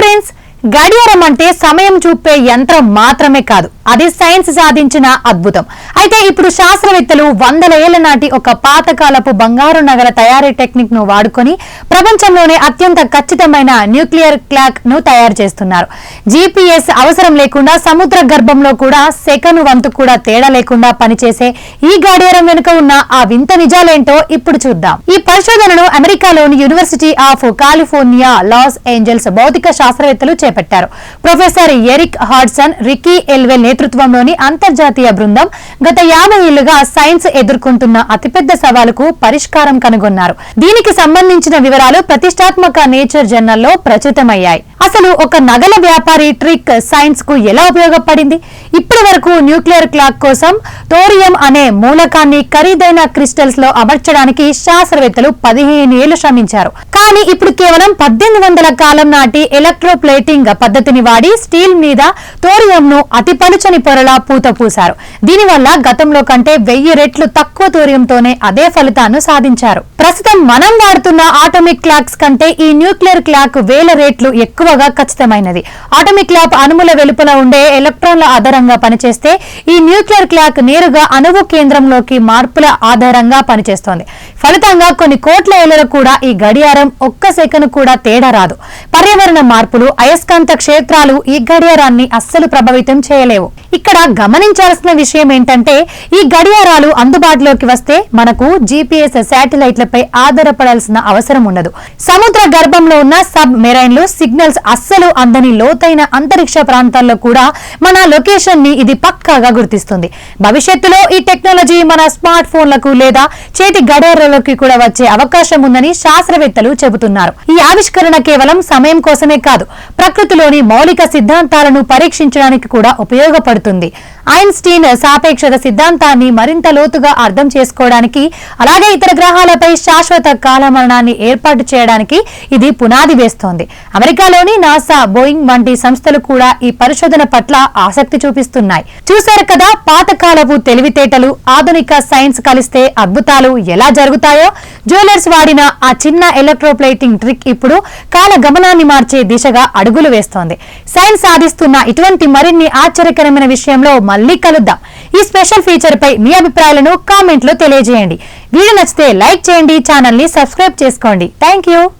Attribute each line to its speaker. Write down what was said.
Speaker 1: Friends, గడియారం అంటే సమయం చూపే యంత్రం మాత్రమే కాదు, అది సైన్స్ సాధించిన అద్భుతం. అయితే ఇప్పుడు శాస్త్రవేత్తలు వందల ఏళ్ల నాటి ఒక పాతకాలపు బంగారు నగల తయారీ టెక్నిక్ ను వాడుకొని ప్రపంచంలోనే అత్యంత ఖచ్చితమైన న్యూక్లియర్ క్లాక్ ను తయారు చేస్తున్నారు. GPS అవసరం లేకుండా సముద్ర గర్భంలో కూడా సెకను వంతు కూడా తేడా లేకుండా పనిచేసే ఈ గడియారం వెనుక ఉన్న ఆ వింత నిజాలేంటో ఇప్పుడు చూద్దాం. ఈ పరిశోధనను అమెరికాలోని university of California Los Angeles భౌతిక శాస్త్రవేత్తలు చేపట్టారు. ప్రొఫెసర్ ఎరిక్ హాడ్సన్, రికీ ఎల్వెల్ నేతృత్వంలోని అంతర్జాతీయ బృందం గత 50 ఏళ్లుగా సైన్స్ ఎదుర్కొంటున్న అతిపెద్ద సవాలుకు పరిష్కారం కనుగొన్నారు. దీనికి సంబంధించిన వివరాలు ప్రతిష్టాత్మక నేచర్ జర్నల్లో ప్రచురితమయ్యాయి. అసలు ఒక నగల వ్యాపారి ట్రిక్ సైన్స్ కు ఎలా ఉపయోగపడింది? ఇప్పటి వరకు న్యూక్లియర్ క్లాక్ కోసం థోరియం అనే మూలకాన్ని ఖరీదైన క్రిస్టల్స్ లో అమర్చడానికి శాస్త్రవేత్తలు 15 ఏళ్లు శ్రమించారు. కానీ ఇప్పుడు కేవలం 1800 కాలం నాటి ఎలక్ట్రోప్లేటింగ్ పద్ధతిని వాడి స్టీల్ మీద థోరియం ను అతి పలుచని పొరలా పూత పూశారు. దీనివల్ల గతంలో కంటే 1000 రెట్లు తక్కువ థోరియంతోనే అదే ఫలితాన్ని సాధించారు. ప్రస్తుతం మనం వాడుతున్న ఆటోమిక్ క్లాక్స్ కంటే ఈ న్యూక్లియర్ క్లాక్ 1000 రెట్లు ఎక్కువగా ఖచ్చితమైనది. ఆటోమిక్ క్లాక్ అణువుల వెలుపల ఉండే ఎలక్ట్రాన్ల ఆధారంగా పనిచేస్తే ఈ న్యూక్లియర్ క్లాక్ నేరుగా అణువు కేంద్రంలోకి మార్పుల ఆధారంగా పనిచేస్తోంది. ఫలితంగా కొన్ని కోట్ల ఏళ్లలో కూడా ఈ గడియారం ఒక్క సెకను కూడా తేడా రాదు. పర్యావరణ మార్పులు, అయస్కాంత క్షేత్రాలు ఈ గడియారాన్ని అస్సలు ప్రభావితం చేయలేవు. ఇక్కడ గమనించాల్సిన విషయం ఏంటంటే, ఈ గడియారాలు అందుబాటులోకి వస్తే మనకు GPS శాటిలైట్లపై ఆధారపడాల్సిన అవసరం ఉండదు. సముద్ర గర్భంలో ఉన్న సబ్ మెరైన్లు సిగ్నల్స్ అస్సలు అందని లోతైన అంతరిక్ష ప్రాంతాల్లో కూడా మన లొకేషన్ ని ఇది పక్కాగా గుర్తిస్తుంది. భవిష్యత్తులో ఈ టెక్నాలజీ మన స్మార్ట్ ఫోన్లకు లేదా చేతి గడియారాలకి కూడా వచ్చే అవకాశం ఉందని శాస్త్రవేత్తలు చెబుతున్నారు. ఈ ఆవిష్కరణ కేవలం సమయం కోసమే కాదు, ప్రకృతిలోని మౌలిక సిద్ధాంతాలను పరీక్షించడానికి కూడా ఉపయోగపడుతుంది. ఐన్స్టీన్ సాపేక్షత సిద్ధాంతాన్ని మరింత లోతుగా అర్థం చేసుకోవడానికి, అలాగే ఇతర గ్రహాలపై శాశ్వత కాలమరణాన్ని ఏర్పాటు చేయడానికి ఇది పునాది వేస్తోంది. అమెరికాలోని నాసా, బోయింగ్ వంటి సంస్థలు కూడా ఈ పరిశోధన పట్ల ఆసక్తి చూపిస్తున్నాయి. చూశారు కదా, పాతకాలపు తెలివితేటలు, ఆధునిక సైన్స్ కలిస్తే అద్భుతాలు ఎలా జరుగుతాయో. జ్యువెలర్స్ వాడిన ఆ చిన్న ఎలక్ట్రోప్లేటింగ్ ట్రిక్ ఇప్పుడు కాల గమనాన్ని మార్చే దిశగా అడుగులు వేస్తోంది. సైన్స్ సాధిస్తున్న ఇటువంటి మరిన్ని ఆశ్చర్యకరమైన విషయంలో మళ్ళీ కలుద్దాం. ఈ స్పెషల్ ఫీచర్ పై మీ అభిప్రాయాలను కామెంట్ లో తెలియజేయండి. వీడియో నచ్చితే లైక్ చేయండి, ఛానల్ ని సబ్స్క్రైబ్ చేసుకోండి. Thank you.